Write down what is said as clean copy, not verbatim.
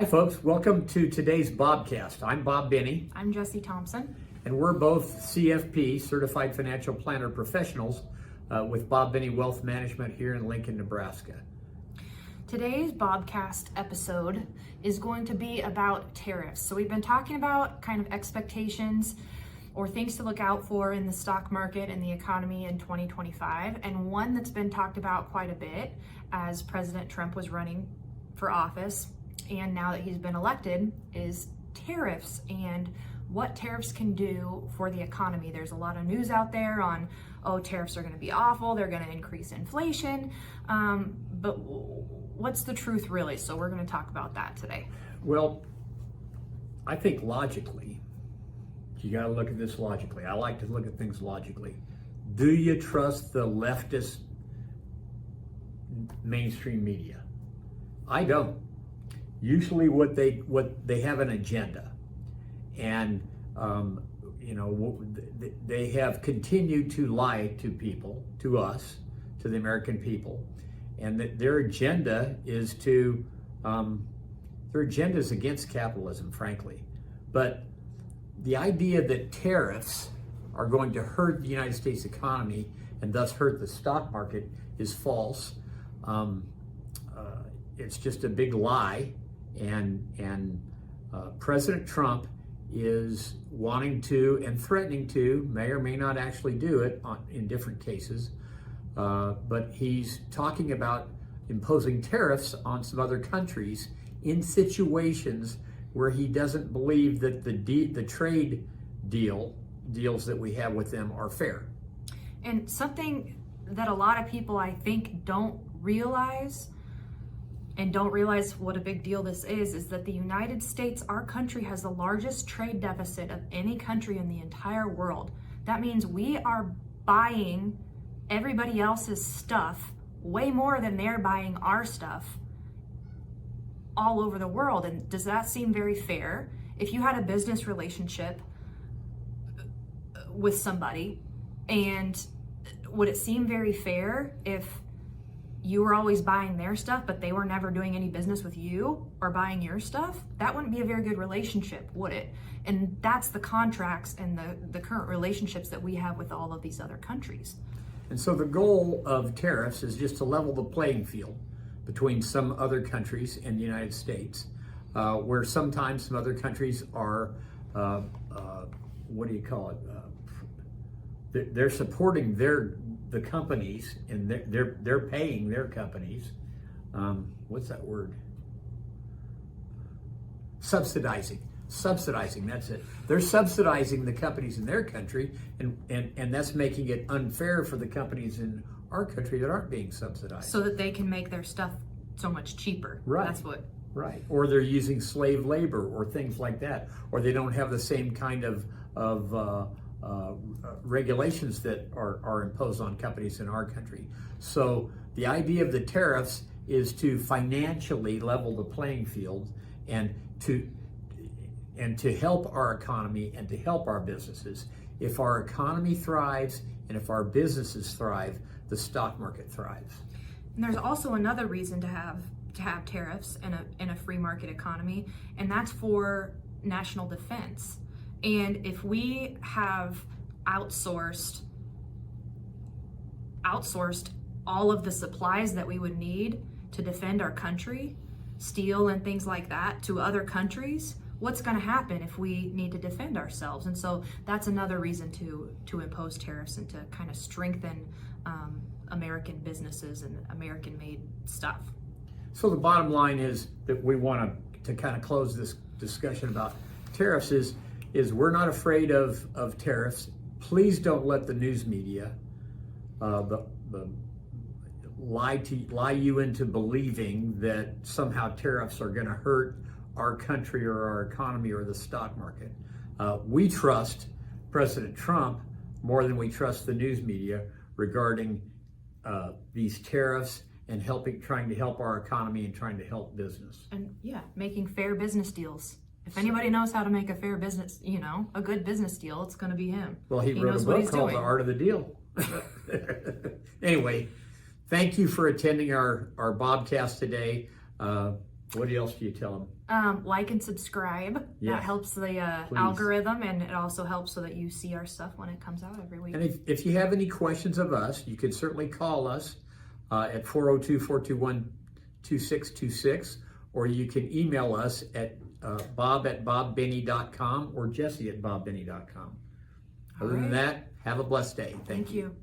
Hi folks, welcome to today's Bobcast. I'm Bob Benny. I'm Jesse Thompson. And we're both CFP, Certified Financial Planner Professionals with Bob Benny Wealth Management here in Lincoln, Nebraska. Today's Bobcast episode is going to be about tariffs. So we've been talking about kind of expectations or things to look out for in the stock market and the economy in 2025. And one that's been talked about quite a bit as President Trump was running for office and now that he's been elected is tariffs and what tariffs can do for the economy. There's a lot of news out there on, oh, tariffs are going to be awful, they're going to increase inflation, but what's the truth really? So we're going to talk about that today. Well, I think logically, you got to look at this logically. I like to look at things logically. Do you trust the leftist mainstream media? I don't. Usually what they have an agenda, and they have continued to lie to people, to us, to the American people, and that their agenda is against capitalism, frankly. But the idea that tariffs are going to hurt the United States economy and thus hurt the stock market is false. It's just a big lie, and President Trump is wanting to and threatening to, may or may not actually do it in different cases, but he's talking about imposing tariffs on some other countries in situations where he doesn't believe that the trade deals that we have with them are fair. And something that a lot of people, I think, don't realize what a big deal this is that the United States, our country, has the largest trade deficit of any country in the entire world. That means we are buying everybody else's stuff way more than they're buying our stuff all over the world. And does that seem very fair? If you had a business relationship with somebody, and would it seem very fair if you were always buying their stuff, but they were never doing any business with you or buying your stuff? That wouldn't be a very good relationship, would it? And that's the contracts and the current relationships that we have with all of these other countries. And so the goal of tariffs is just to level the playing field between some other countries and the United States, where sometimes some other countries are, they're supporting the companies, and they're paying their companies. What's that word? Subsidizing. That's it. They're subsidizing the companies in their country, and that's making it unfair for the companies in our country that aren't being subsidized. So that they can make their stuff so much cheaper. Right. That's what. Right. Or they're using slave labor or things like that, or they don't have the same kind of regulations that are imposed on companies in our country. So the idea of the tariffs is to financially level the playing field and to help our economy and to help our businesses. If our economy thrives and if our businesses thrive, the stock market thrives. And there's also another reason to have tariffs in a free market economy, and that's for national defense. And if we have outsourced all of the supplies that we would need to defend our country, steel and things like that, to other countries, what's going to happen if we need to defend ourselves? And so that's another reason to impose tariffs and to kind of strengthen American businesses and American-made stuff. So the bottom line is that we want to kind of close this discussion about tariffs is we're not afraid of tariffs. Please don't let the news media lie you into believing that somehow tariffs are going to hurt our country or our economy or the stock market. We trust President Trump more than we trust the news media regarding these tariffs and trying to help our economy and trying to help business. And making fair business deals. If anybody knows how to make a fair business, a good business deal, it's going to be him. Well, he wrote a book called The Art of the Deal. Anyway, thank you for attending our Bobcast today. What else do you tell them? Like and subscribe. Yes. That helps the Please. algorithm, and it also helps so that you see our stuff when it comes out every week. And if you have any questions of us, you can certainly call us at 402-421-2626, or you can email us at bob@bobbenny.com or jesse@bobbenny.com. Other than that, have a blessed day. Thank you. you.